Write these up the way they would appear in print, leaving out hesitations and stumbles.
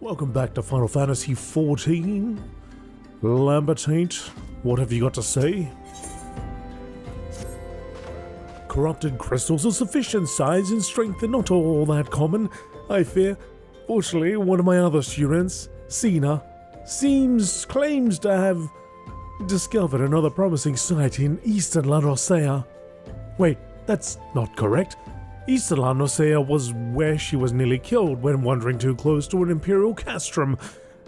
Welcome back to Final Fantasy XIV. Lambertaint, what have you got to say? Corrupted crystals of sufficient size and strength are not all that common, I fear. Fortunately, one of my other students, Sina, claims to have discovered another promising site in Eastern La Rosea. Wait, that's not correct. Eastern La Rosea was where she was nearly killed when wandering too close to an Imperial castrum.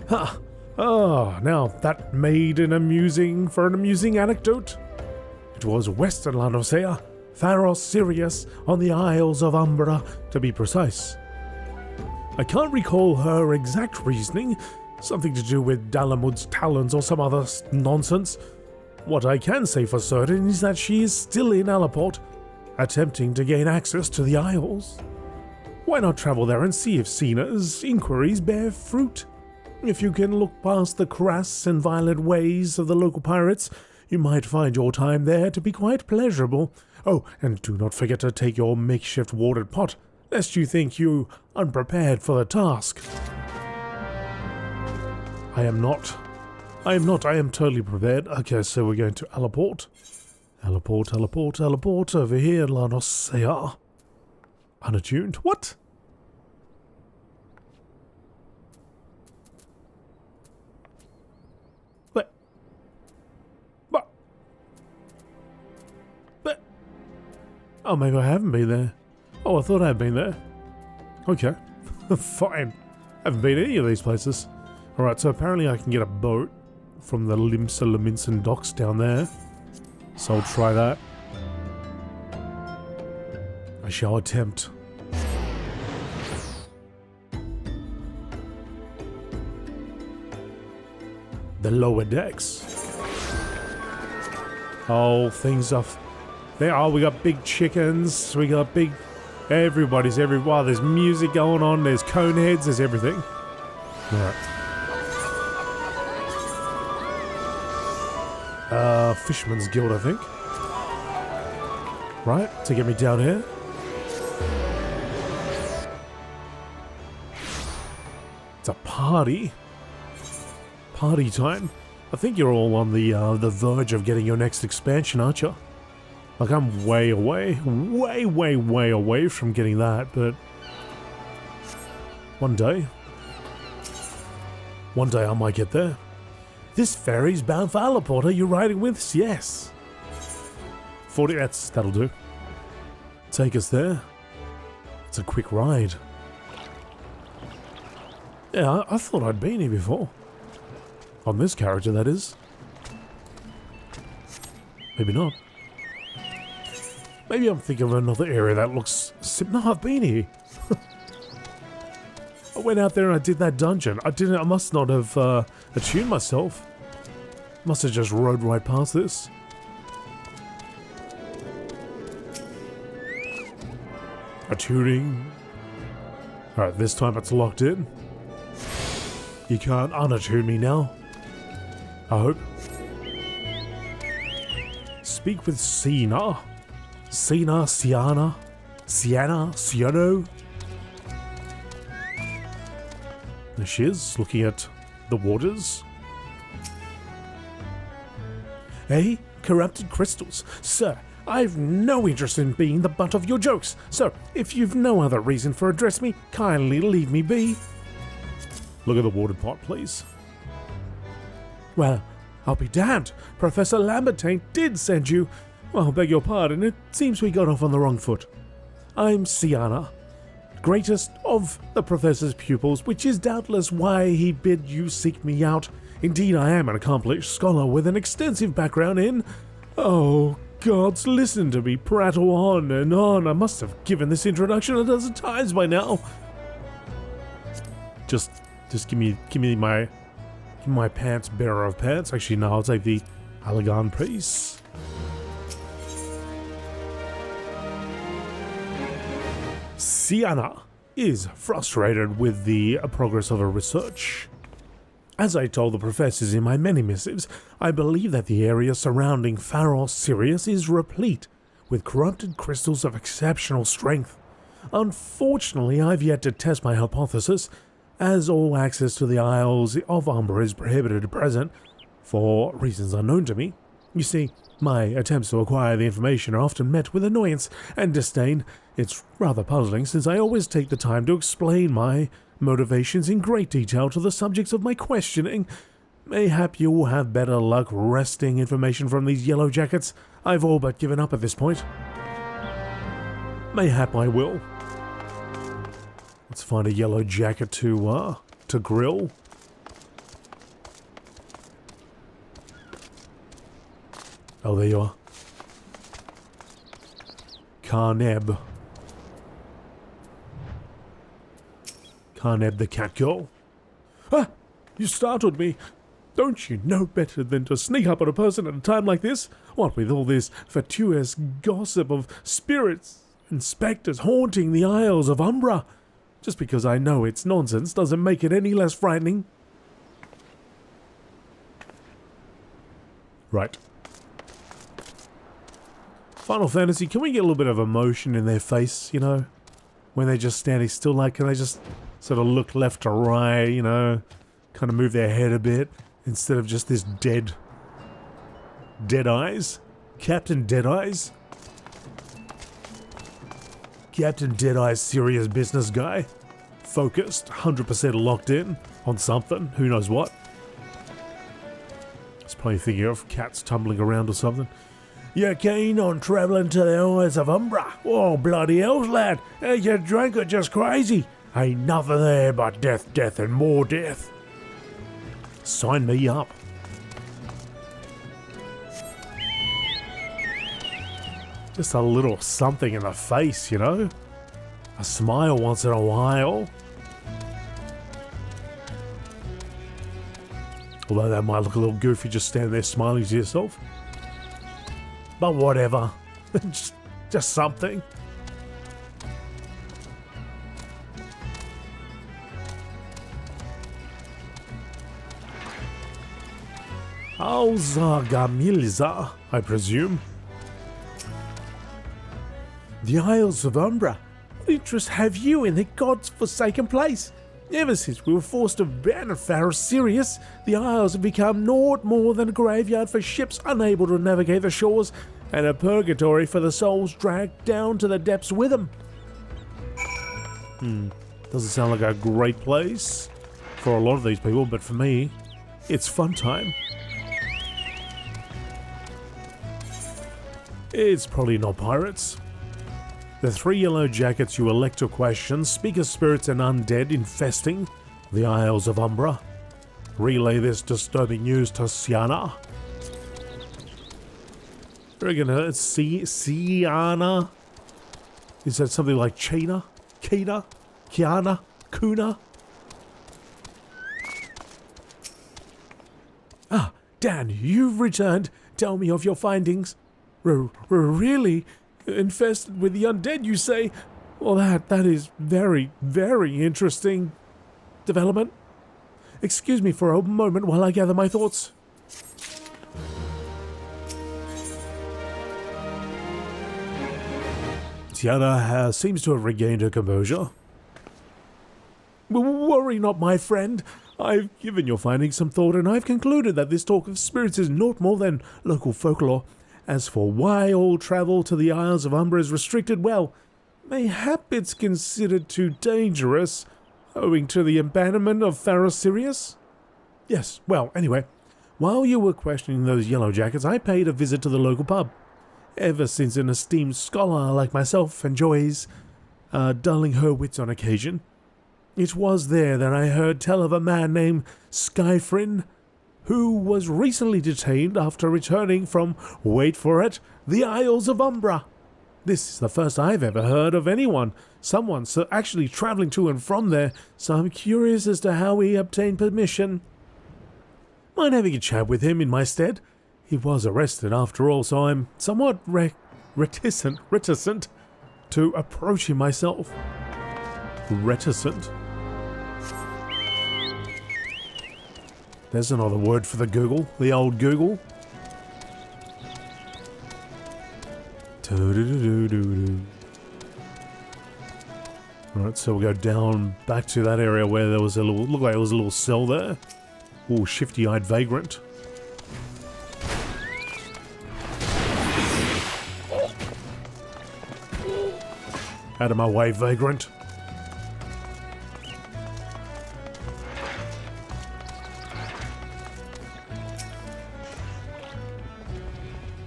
Ha! Ah, now that made an amusing anecdote. It was Western La Rosea, Pharos Sirius, on the Isles of Umbra, to be precise. I can't recall her exact reasoning, something to do with Dalamud's talons or some other nonsense. What I can say for certain is that she is still in Alaport, attempting to gain access to the Isles. Why not travel there and see if Sina's inquiries bear fruit? If you can look past the crass and violent ways of the local pirates, you might find your time there to be quite pleasurable. Oh, and do not forget to take your makeshift watered pot, lest you think you unprepared for the task. I am totally prepared. Okay, so we're going to Alaport. Alaport, over here, La Rosea. Unattuned? What? But... Oh, maybe I haven't been there. Oh, I thought I had been there. Okay. Fine. Haven't been to any of these places. Alright, so apparently I can get a boat from the Limsa docks down there. So I'll try that. I shall attempt. The lower decks. Oh, things off. There are, we got big chickens, we got big... Everybody's everywhere. Wow, there's music going on, there's cone heads, there's everything. Alright. Fisherman's Guild, I think. Right, to get me down here. It's a party. Party time. I think you're all on the verge of getting your next expansion, aren't you? Like, I'm way away. Way away from getting that, but... One day I might get there. This ferry's bound for Alaport. Are you riding with us? Yes. 40, that'll do. Take us there. It's a quick ride. Yeah, I thought I'd been here before. On this character, that is. Maybe not. Maybe I'm thinking of another area that looks... No, I've been here. I went out there and I did that dungeon. I must not have attuned myself. Must have just rode right past this. Attuning. Alright, this time it's locked in. You can't unattune me now. I hope. Speak with Sina. Sienna? Sienno? There she is, looking at the waters. Hey, corrupted crystals. Sir, I've no interest in being the butt of your jokes. So, if you've no other reason for addressing me, kindly leave me be. Look at the water pot, please. Well, I'll be damned. Professor Lambertaint did send you. Well, beg your pardon, it seems we got off on the wrong foot. I'm Sienna, greatest of the Professor's pupils, which is doubtless why he bid you seek me out. Indeed, I am an accomplished scholar with an extensive background in... Oh, gods, listen to me prattle on and on. I must have given this introduction a dozen times by now. Just give me my pants, bearer of pants. Actually, no, I'll take the Alagan piece. Sienna is frustrated with the progress of her research. As I told the professors in my many missives, I believe that the area surrounding Pharos Sirius is replete with corrupted crystals of exceptional strength. Unfortunately, I've yet to test my hypothesis, as all access to the Isles of Umbra is prohibited at present, for reasons unknown to me. You see, my attempts to acquire the information are often met with annoyance and disdain. It's rather puzzling, since I always take the time to explain my motivations in great detail to the subjects of my questioning. Mayhap you will have better luck wresting information from these yellow jackets. I've all but given up at this point. Mayhap I will. Let's find a yellow jacket to grill. Oh, there you are. Carneb. Carneb the cat girl. Ah! You startled me. Don't you know better than to sneak up on a person at a time like this? What with all this fatuous gossip of spirits and spectres haunting the Isles of Umbra? Just because I know it's nonsense doesn't make it any less frightening. Right. Final Fantasy, can we get a little bit of emotion in their face, you know? When they're just standing still, like, can they just sort of look left to right, you know? Kind of move their head a bit, instead of just this dead eyes? Captain Deadeyes? Captain Deadeye's serious business guy. Focused, 100% locked in on something, who knows what. He's probably thinking of cats tumbling around or something. You're keen on travelling to the Isles of Umbra? Oh, bloody hell, lad. You're drunk or just crazy? Ain't nothing there but death, death, and more death. Sign me up. Just a little something in the face, you know? A smile once in a while. Although that might look a little goofy just standing there smiling to yourself. But whatever. just something. Alza Gamilza, I presume. The Isles of Umbra. What interest have you in the god's forsaken place? Ever since we were forced to ban Pharaoh Sirius, the Isles have become naught more than a graveyard for ships unable to navigate the shores, and a purgatory for the souls dragged down to the depths with them. Doesn't sound like a great place for a lot of these people, but for me, it's fun time. It's probably not pirates. The 3 yellow jackets you elect to question speak of spirits and undead infesting the Isles of Umbra. Relay this disturbing news to Siana. I reckon it's Siana? Is that something like China? Kina? Kiana? Kuna? Ah, Dan, you've returned. Tell me of your findings. Really? Infested with the undead, you say? Well, that is very, very interesting development. Excuse me for a moment while I gather my thoughts. Tiana seems to have regained her composure. Worry not, my friend. I've given your findings some thought, and I've concluded that this talk of spirits is naught more than local folklore. As for why all travel to the Isles of Umbra is restricted, well, mayhap it's considered too dangerous, owing to the abandonment of Pharaoh Sirius? Yes, well, anyway, while you were questioning those yellow jackets, I paid a visit to the local pub. Ever since an esteemed scholar like myself enjoys dulling her wits on occasion, it was there that I heard tell of a man named Skyfrin, who was recently detained after returning from, wait for it, the Isles of Umbra. This is the first I've ever heard of someone actually travelling to and from there, so I'm curious as to how he obtained permission. Mind having a chat with him in my stead? He was arrested after all, so I'm somewhat reticent to approach him myself. Reticent? There's another word for the old Google. Alright, so we'll go down back to that area where there was a little, looked like there was a little cell there. Ooh, shifty-eyed vagrant. Out of my way, vagrant.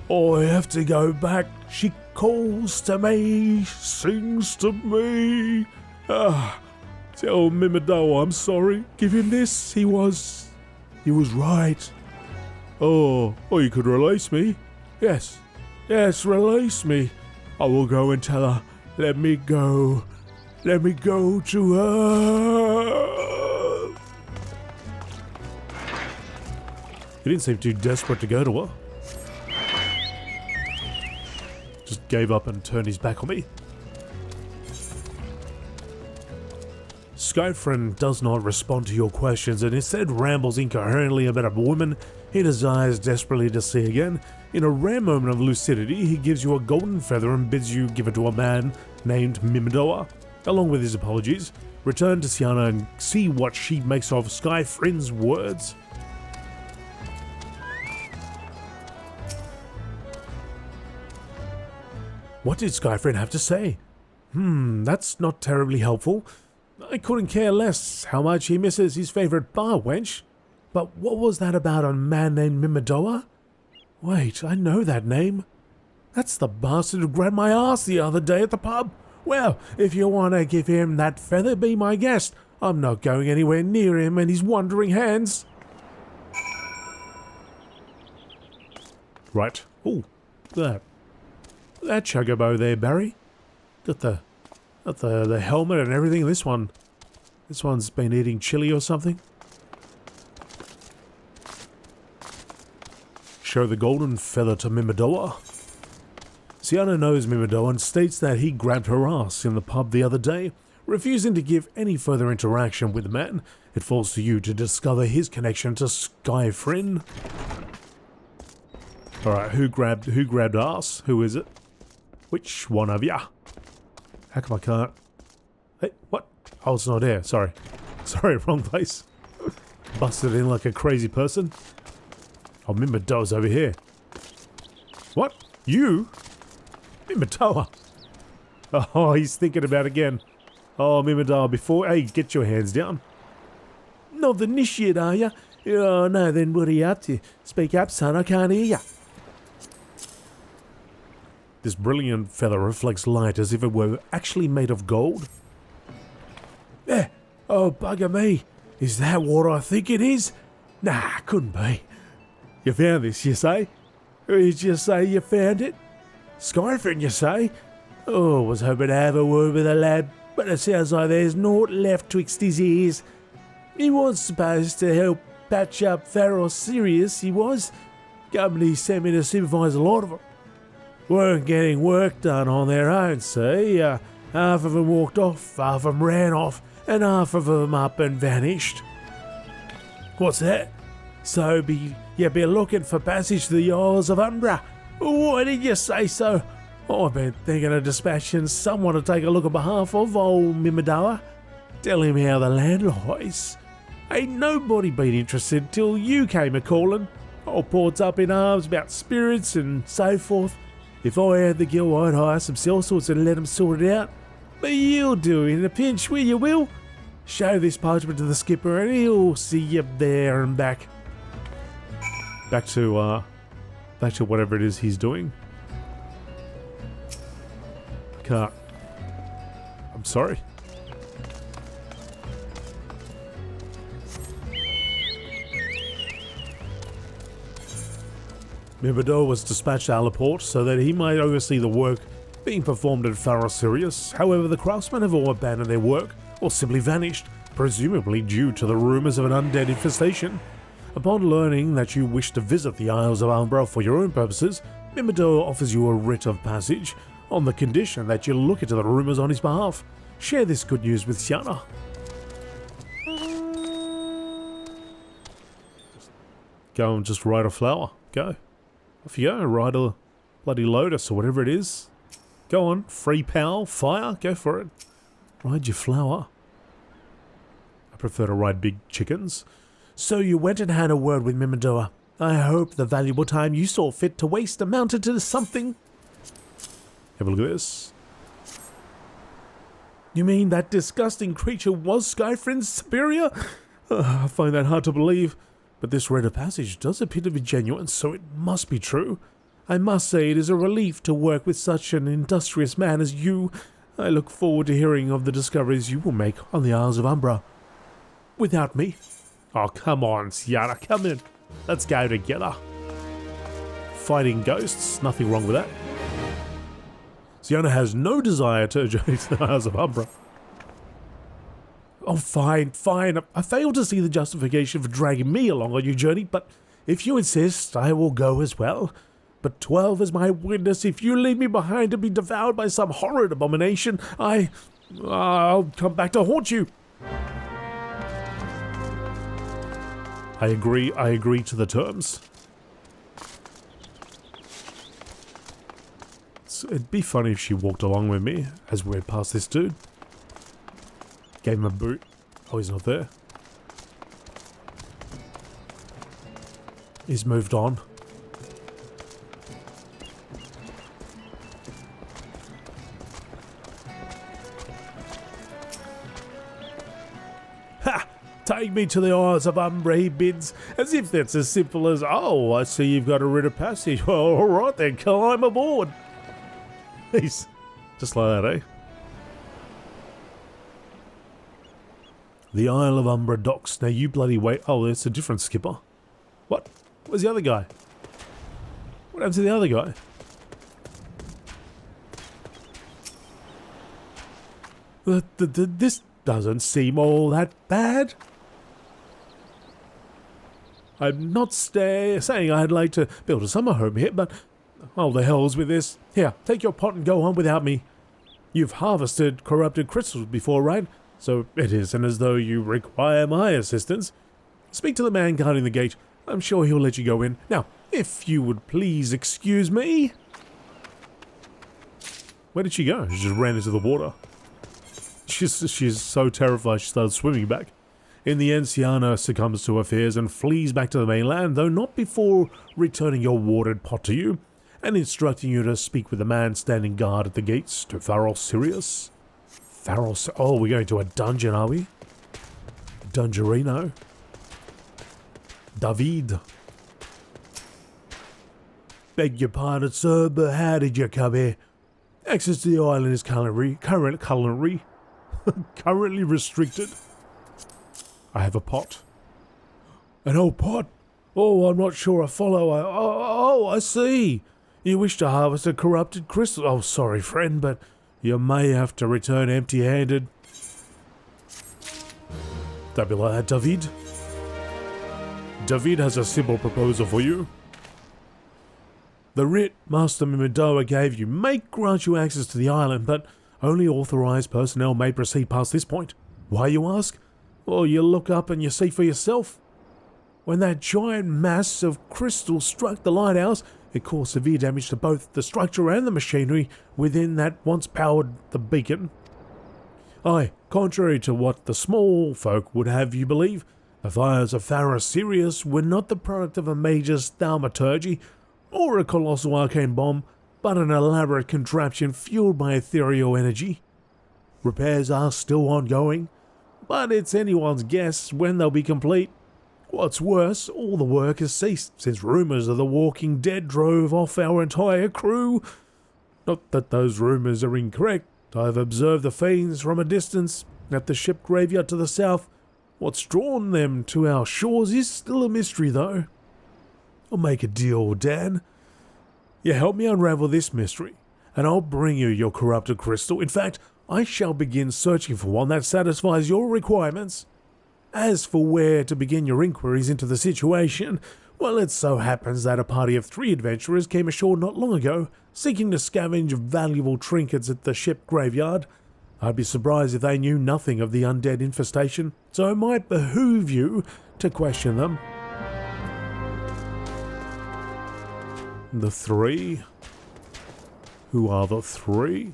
I have to go back. She calls to me, sings to me. Tell Mimidoa I'm sorry. Give him this. He was right. Oh, you could release me. Yes, release me. I will go and tell her. Let me go to her. He didn't seem too desperate to go to her. Just gave up and turned his back on me. Skyfriend does not respond to your questions and instead rambles incoherently about a woman he desires desperately to see again. In a rare moment of lucidity, he gives you a golden feather and bids you give it to a man named Mimidoa. Along with his apologies, return to Sienna and see what she makes of Skyfriend's words. What did Skyfriend have to say? That's not terribly helpful. I couldn't care less how much he misses his favourite bar wench. But what was that about a man named Mimidoa? Wait, I know that name. That's the bastard who grabbed my ass the other day at the pub. Well, if you want to give him that feather, be my guest. I'm not going anywhere near him and his wandering hands. Right. Ooh, that chocobo there, Barry. Got the helmet and everything. This one's been eating chili or something. Show the golden feather to Mimidoa. Sienna knows Mimidoa and states that he grabbed her ass in the pub the other day. Refusing to give any further interaction with the man, it falls to you to discover his connection to Skyfriend. Alright, who grabbed ass? Who is it? Which one of ya? How come I can't? Hey, what? Oh, it's not there. Sorry, wrong place. Busted in like a crazy person. Oh, Mimidoa's over here. What? You? Mimidoa? Oh, he's thinking about it again. Oh, Mimidoa, before... Hey, get your hands down. Not the initiate, are ya? Oh, no, then what are you up to? Speak up, son, I can't hear ya. This brilliant feather reflects light as if it were actually made of gold. Eh, oh, bugger me. Is that what I think it is? Nah, couldn't be. You found this, you say? Did you say you found it? Skyfriend, you say? Oh, was hoping to have a word with the lad, but it sounds like there's naught left twixt his ears. He was supposed to help patch up Farrell Sirius, he was. Company sent me to supervise a lot of them. Weren't getting work done on their own, see? Half of them walked off, half of them ran off, and half of them up and vanished. What's that? So you be looking for passage to the Isles of Umbra. Why did you say so? I've been thinking of dispatching someone to take a look on behalf of old Mimidoa. Tell him how the land lies. Ain't nobody been interested till you came a-calling. Old port's up in arms about spirits and so forth. If I had the gill, I'd hire some sellswords and let them sort it out. But you'll do in a pinch, will you, Will? Show this parchment to the skipper and he'll see you there and back. Back to whatever it is he's doing. Can't. I'm sorry. Mimidoa was dispatched to Alaport so that he might oversee the work being performed at Farrell Sirius. However, the craftsmen have all abandoned their work or simply vanished, presumably due to the rumours of an undead infestation. Upon learning that you wish to visit the Isles of Umbra for your own purposes, Mimidoa offers you a writ of passage, on the condition that you look into the rumours on his behalf. Share this good news with Sienna. Go and just ride a flower. Go. Off you go, ride a bloody lotus or whatever it is. Go on, free power, fire, go for it. Ride your flower? I prefer to ride big chickens. So you went and had a word with Mimidoa. I hope the valuable time you saw fit to waste amounted to something. Have a look at this. You mean that disgusting creature was Skyfriend's superior? I find that hard to believe, but this rite of passage does appear to be genuine, so it must be true. I must say it is a relief to work with such an industrious man as you. I look forward to hearing of the discoveries you will make on the Isles of Umbra. Without me. Oh, come on, Sienna, come in. Let's go together. Fighting ghosts, nothing wrong with that. Sienna has no desire to journey to the Isles of Umbra. Oh, fine. I fail to see the justification for dragging me along on your journey, but if you insist, I will go as well. But 12 is my witness. If you leave me behind to be devoured by some horrid abomination, I'll come back to haunt you. I agree to the terms. So it'd be funny if she walked along with me as we went past this dude. Gave him a boot. Oh, he's not there. He's moved on. Ha! Take me to the Isles of Umbra, he bids, as if that's as simple as, oh, I see you've got a rite of passage. Well, alright then, climb aboard. He's just like that, eh? The Isle of Umbra docks. Now you bloody wait. Oh, it's a different skipper. What? Where's the other guy? What happened to the other guy? This doesn't seem all that bad. I'm not saying I'd like to build a summer home here, but oh, the hell's with this. Here, take your pot and go on without me. You've harvested corrupted crystals before, right? So it isn't as though you require my assistance. Speak to the man guarding the gate. I'm sure he'll let you go in. Now, if you would please excuse me. Where did she go? She just ran into the water. She's so terrified she started swimming back. In the end, Sienna succumbs to her fears and flees back to the mainland, though not before returning your watered pot to you and instructing you to speak with the man standing guard at the gates to Farol Sirius. Oh, we're going to a dungeon, are we? Dungerino. David. Beg your pardon, sir, but how did you come here? Access to the island is currently restricted. I have a pot. An old pot? Oh, I'm not sure I follow. Oh, I see. You wish to harvest a corrupted crystal. Oh, sorry, friend, but you may have to return empty-handed. Don't be like that, David. David has a simple proposal for you. The writ Master Mimidoa gave you may grant you access to the island, but only authorized personnel may proceed past this point. Why, you ask? Well, you look up and you see for yourself. When that giant mass of crystal struck the lighthouse, it caused severe damage to both the structure and the machinery within that once powered the beacon. Aye, contrary to what the small folk would have you believe, the fires of Farol Sirius were not the product of a major thaumaturgy or a colossal arcane bomb, but an elaborate contraption fueled by ethereal energy. Repairs are still ongoing, but it's anyone's guess when they'll be complete. What's worse, all the work has ceased since rumours of the Walking Dead drove off our entire crew. Not that those rumours are incorrect. I've observed the fiends from a distance at the ship graveyard to the south. What's drawn them to our shores is still a mystery, though. I'll make a deal, Dan. You help me unravel this mystery, and I'll bring you your corrupted crystal. In fact, I shall begin searching for one that satisfies your requirements. As for where to begin your inquiries into the situation, well, it so happens that a party of 3 adventurers came ashore not long ago, seeking to scavenge valuable trinkets at the ship graveyard. I'd be surprised if they knew nothing of the undead infestation, so it might behoove you to question them. The 3? Who are the 3?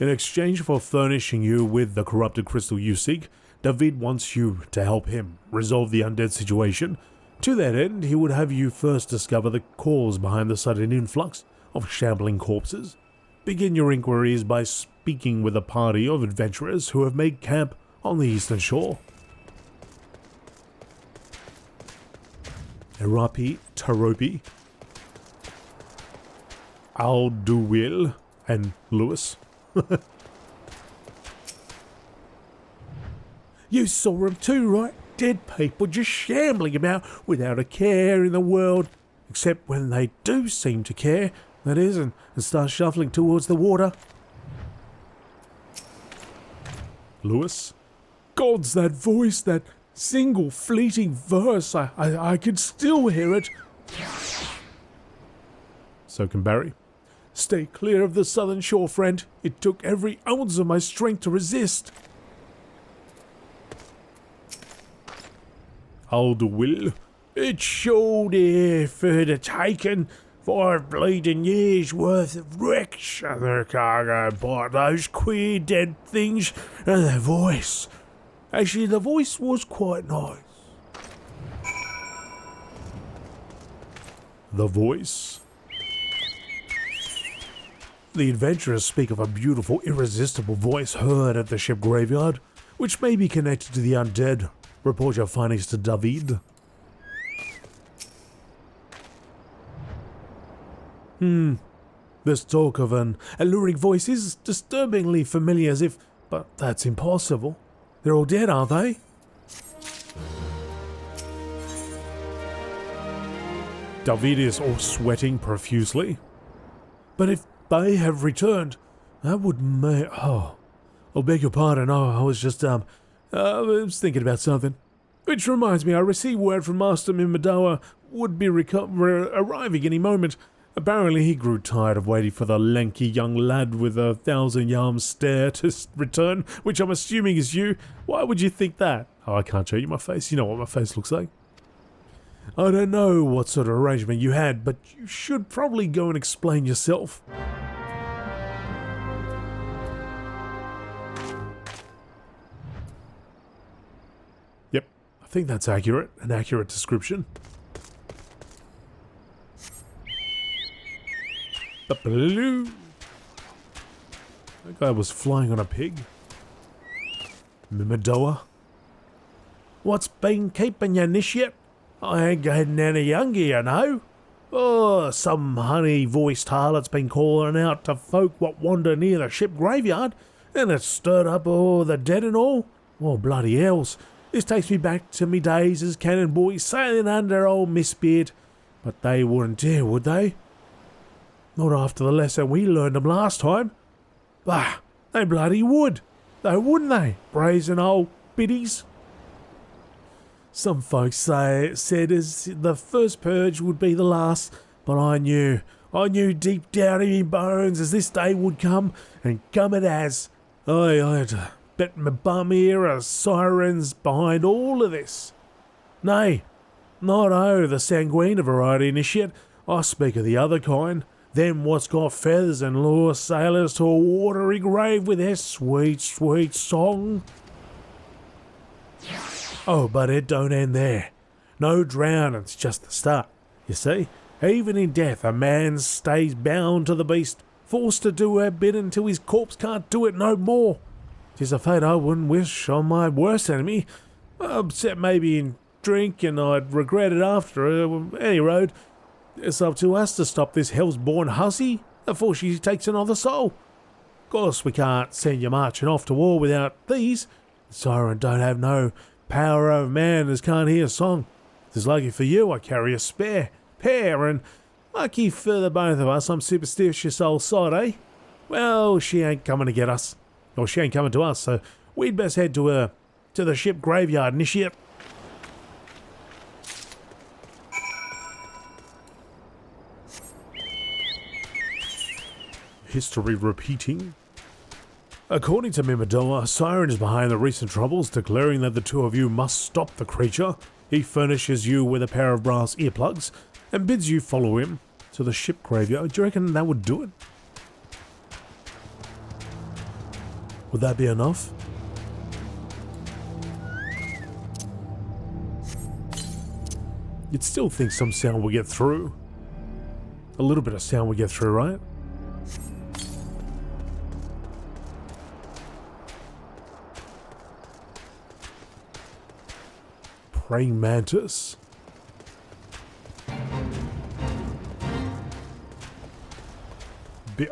In exchange for furnishing you with the corrupted crystal you seek, David wants you to help him resolve the undead situation. To that end, he would have you first discover the cause behind the sudden influx of shambling corpses. Begin your inquiries by speaking with a party of adventurers who have made camp on the eastern shore. Erapi, Taropi, Alduil, and Lewis. You saw him too, right? Dead people just shambling about without a care in the world, except when they do seem to care, that is, and start shuffling towards the water. Lewis? God's that voice, that single fleeting verse, I could still hear it. So can Barry. Stay clear of the southern shore, friend. It took every ounce of my strength to resist. Alderwill. It showed if it had taken 5 bleeding years worth of wrecks of their cargo by those queer dead things and their voice. Actually, the voice was quite nice. The voice. The adventurers speak of a beautiful, irresistible voice heard at the ship graveyard, which may be connected to the undead. Report your findings to David. This talk of an alluring voice is disturbingly familiar as if... But that's impossible. They're all dead, aren't they? David is all sweating profusely. But if they have returned, that would make... Oh, I'll beg your pardon. Oh, I was just, I was thinking about something. Which reminds me, I received word from Master Mimadoa would be arriving any moment. Apparently he grew tired of waiting for the lanky young lad with a 1,000-yard stare to return, which I'm assuming is you. Why would you think that? Oh, I can't show you my face. You know what my face looks like. I don't know what sort of arrangement you had, but you should probably go and explain yourself. Yep, I think that's accurate. An accurate description. The blue. That guy was flying on a pig. Mimadoa. What's been keeping you, initiate? I ain't getting any younger, you know. Oh, some honey-voiced harlot's been calling out to folk what wander near the ship graveyard, and it's stirred up all the dead and all. Oh, bloody hells. This takes me back to me days as cannon boy sailing under old Miss Beard. But they wouldn't dare, would they? Not after the lesson we learned them last time. Bah, they bloody would. They wouldn't they, brazen old biddies? Some folks said as the first purge would be the last, but I knew deep down in me bones as this day would come, and come it has. I had to bet my bum here are sirens behind all of this. Nay, not the sanguine variety, initiate. I speak of the other kind, them what's got feathers and lure sailors to a watery grave with their sweet, sweet song. Oh, but it don't end there. No drowning's just the start. You see, even in death a man stays bound to the beast, forced to do her bid until his corpse can't do it no more. 'Tis a fate I wouldn't wish on my worst enemy, except maybe in drink, and I'd regret it after. Any road, it's up to us to stop this hell's-born hussy before she takes another soul. Of course, we can't send you marching off to war without these. The siren don't have no power over man as can't hear a song. It's lucky for you I carry a spare pair, and lucky for the both of us I'm superstitious old sod, eh? Well, she ain't coming to get us. Or she ain't coming to us, so we'd best head to the ship graveyard, initiate. History repeating. According to Mimadoa, Siren is behind the recent troubles, declaring that the two of you must stop the creature. He furnishes you with a pair of brass earplugs and bids you follow him to the ship graveyard. Do you reckon that would do it? Would that be enough? You'd still think some sound will get through. A little bit of sound will get through, right? Praying mantis.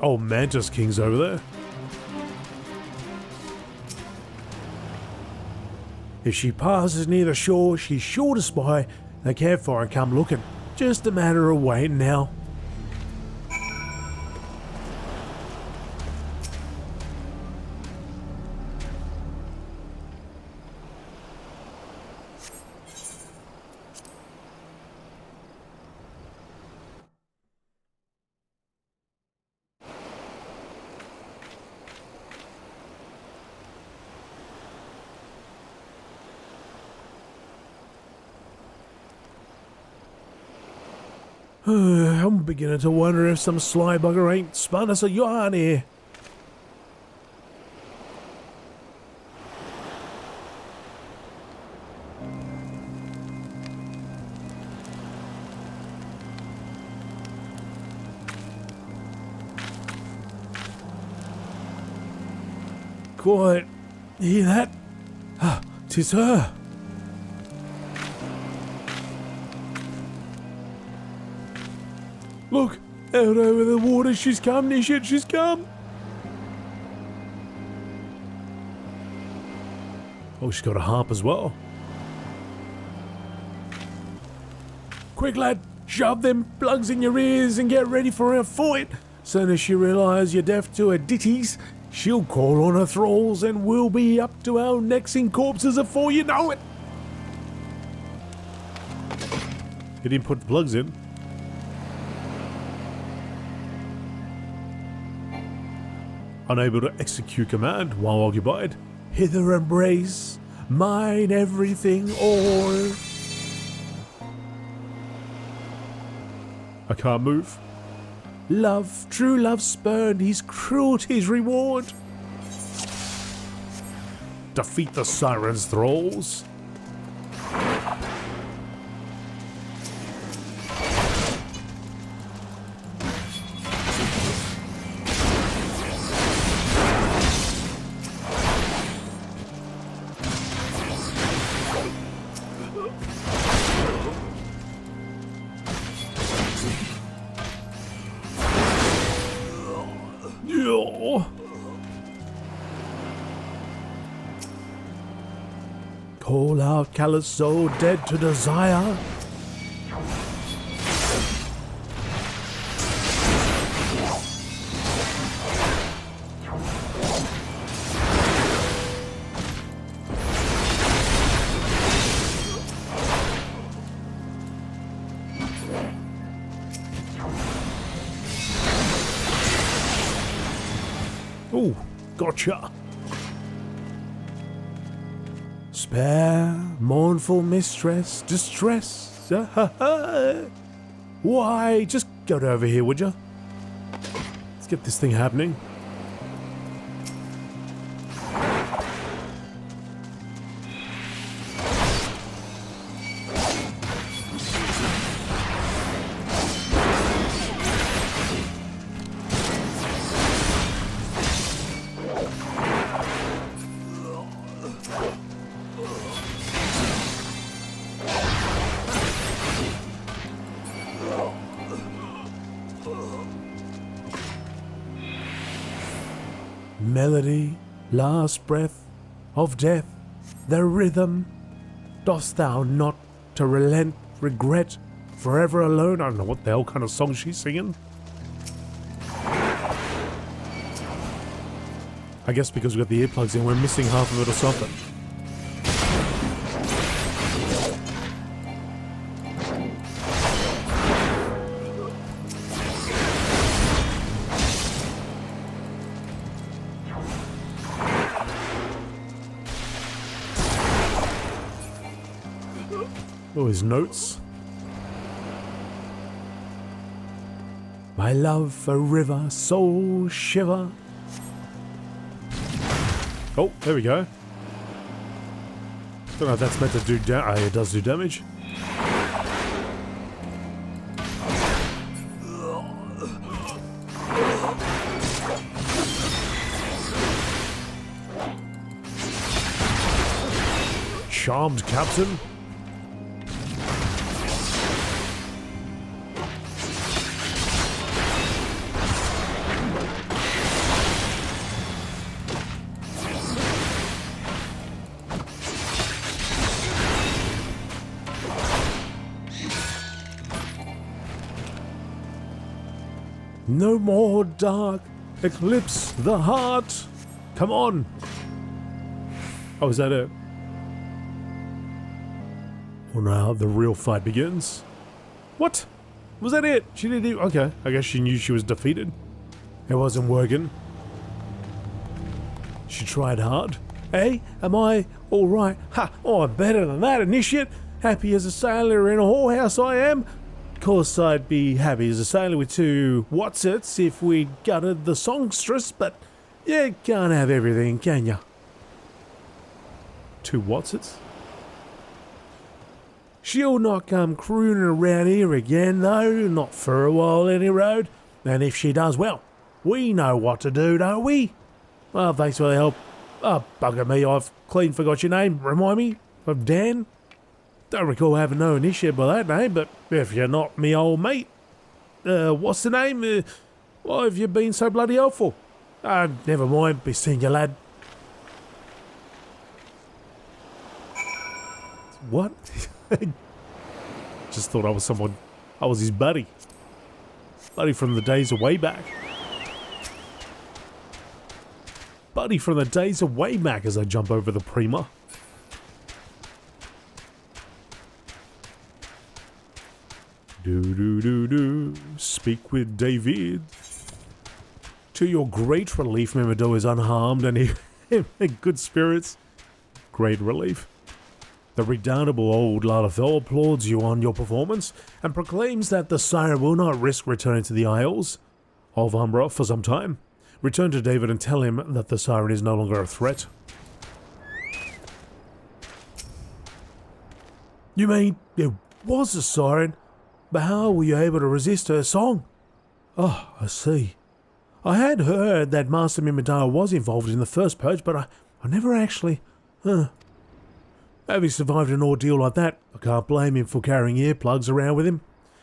Oh, Mantis King's over there. If she passes near the shore, she's sure to spy a campfire and come looking. Just a matter of waiting now. I'm beginning to wonder if some sly bugger ain't spun us a yarn here. Quiet. You hear that? Ah, 'tis her. Look, out over the water, she's come, Nisha, she's come. Oh, she's got a harp as well. Quick, lad, shove them plugs in your ears and get ready for our fight. Soon as she realises you're deaf to her ditties, she'll call on her thralls and we'll be up to our necks in corpses before you know it. He didn't put the plugs in. Unable to execute command while occupied. Hither embrace, mine everything all. I can't move. Love, true love spurned, his cruelty's reward. Defeat the siren's thralls. Call out, callous soul, dead to desire. Ooh, gotcha. Spare, mournful mistress, distress. Why, just go over here, would you? Let's get this thing happening. Melody, last breath of death, the rhythm. Dost thou not to relent, regret, forever alone? I don't know what the hell kind of song she's singing. I guess because we've got the earplugs in, we're missing half of it or something. Oh, his notes. My love, a river, soul shiver. Oh, there we go. Don't know if that's meant to do damage. It does do damage. Charmed, Captain. No more dark, eclipse the heart. Come on. Oh, is that it? Well, now the real fight begins. What? Was that it? She didn't even... Okay, I guess she knew she was defeated. It wasn't working. She tried hard. Hey, am I alright? Ha! Oh, I'm better than that, initiate. Happy as a sailor in a whorehouse I am. Of course, I'd be happy as a sailor with two whatsits if we'd gutted the songstress, but you can't have everything, can ya? Two whatsits? She'll not come crooning around here again, though, not for a while any road. And if she does, well, we know what to do, don't we? Well, thanks for the help. Oh, bugger me, I've clean forgot your name. Remind me of Dan? Don't recall having no initiate by that name, but if you're not me old mate, what's the name? Why have you been so bloody helpful? Never mind, be seeing you, lad. What? Just thought I was someone. I was his buddy. Buddy from the days of way back. Buddy from the days of way back as I jump over the Prima. Do. Speak with David. To your great relief, Mimido is unharmed and in good spirits. Great relief. The redoubtable old Lalafell applauds you on your performance and proclaims that the siren will not risk returning to the Isles of Umbra for some time. Return to David and tell him that the siren is no longer a threat. You mean it was a siren? But how were you able to resist her song? Oh, I see. I had heard that Master Mimidar was involved in the first purge, but I never actually... Having survived an ordeal like that, I can't blame him for carrying earplugs around with him.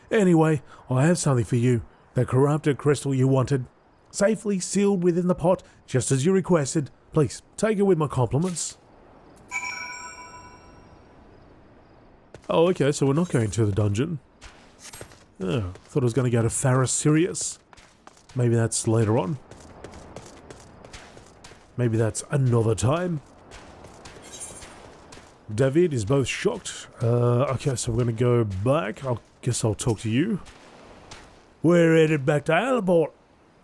Anyway, I have something for you. The corrupted crystal you wanted. Safely sealed within the pot, just as you requested. Please, take it with my compliments. Oh, okay, so we're not going to the dungeon. Oh, thought I was going to go to Faris Sirius. Maybe that's later on. Maybe that's another time. David is both shocked. Okay, so we're going to go back. I guess I'll talk to you. We're headed back to Alabort.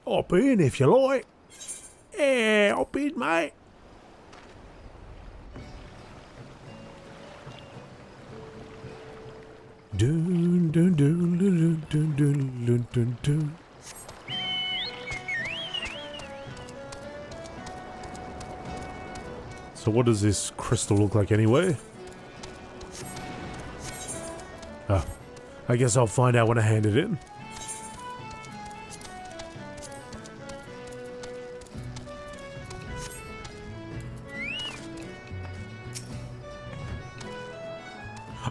Hop in if you like. Yeah, hop in, mate. Dun, dun, dun, dun, dun, dun, dun, dun, dun. So what does this crystal look like anyway? Ah, I guess I'll find out when I hand it in.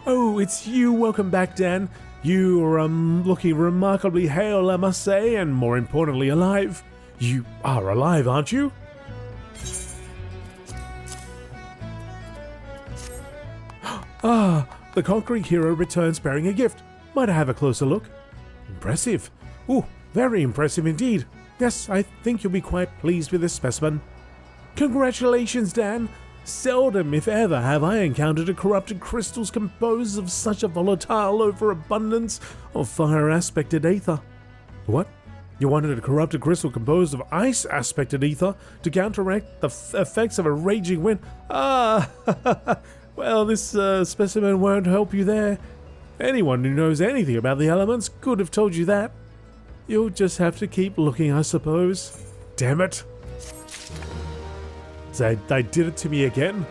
Oh, it's you. Welcome back, Dan. You are looking remarkably hale, I must say, and more importantly, alive. You are alive, aren't you? Ah, the conquering hero returns bearing a gift. Might I have a closer look? Impressive. Ooh, very impressive indeed. Yes, I think you'll be quite pleased with this specimen. Congratulations, Dan. Seldom, if ever, have I encountered a corrupted crystals composed of such a volatile overabundance of fire-aspected ether. What? You wanted a corrupted crystal composed of ice-aspected ether to counteract the effects of a raging wind? Ah, well, this specimen won't help you there. Anyone who knows anything about the elements could have told you that. You'll just have to keep looking, I suppose. Damn it. They did it to me again.